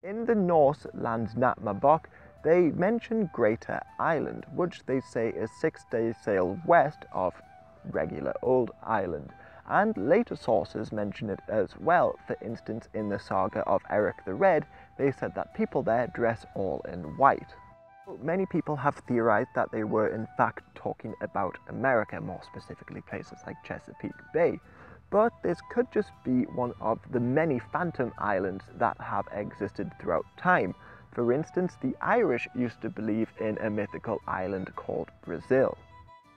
In the Norse Landnámabók, they mention Greater Ireland, which they say is 6 days sail west of regular Old Ireland, and later sources mention it as well. For instance, in the saga of Eric the Red, they said that people there dress all in white. Many people have theorized that they were in fact talking about America, more specifically places like Chesapeake Bay. But this could just be one of the many phantom islands that have existed throughout time. For instance, the Irish used to believe in a mythical island called Brazil.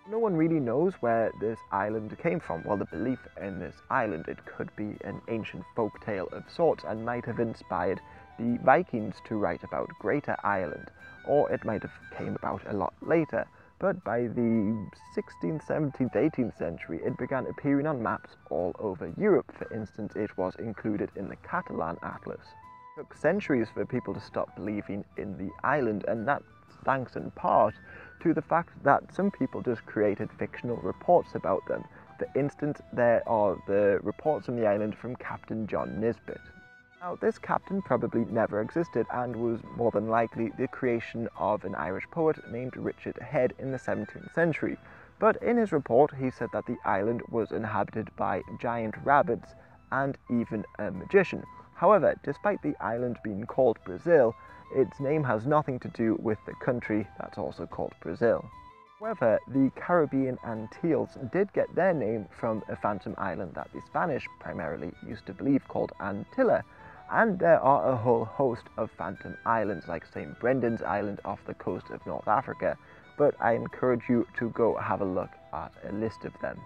No one really knows where this island came from. Well, the belief in this island, it could be an ancient folk tale of sorts and might have inspired the Vikings to write about Greater Ireland, or it might have came about a lot later. But by the 16th, 17th, 18th century, it began appearing on maps all over Europe. For instance, it was included in the Catalan Atlas. It took centuries for people to stop believing in the island, and that's thanks in part to the fact that some people just created fictional reports about them. For instance, there are the reports on the island from Captain John Nisbet. Now, this captain probably never existed and was more than likely the creation of an Irish poet named Richard Head in the 17th century. But in his report, he said that the island was inhabited by giant rabbits and even a magician. However, despite the island being called Brazil, its name has nothing to do with the country that's also called Brazil. However, the Caribbean Antilles did get their name from a phantom island that the Spanish primarily used to believe called Antilla. And there are a whole host of phantom islands like St. Brendan's Island off the coast of North Africa, but I encourage you to go have a look at a list of them.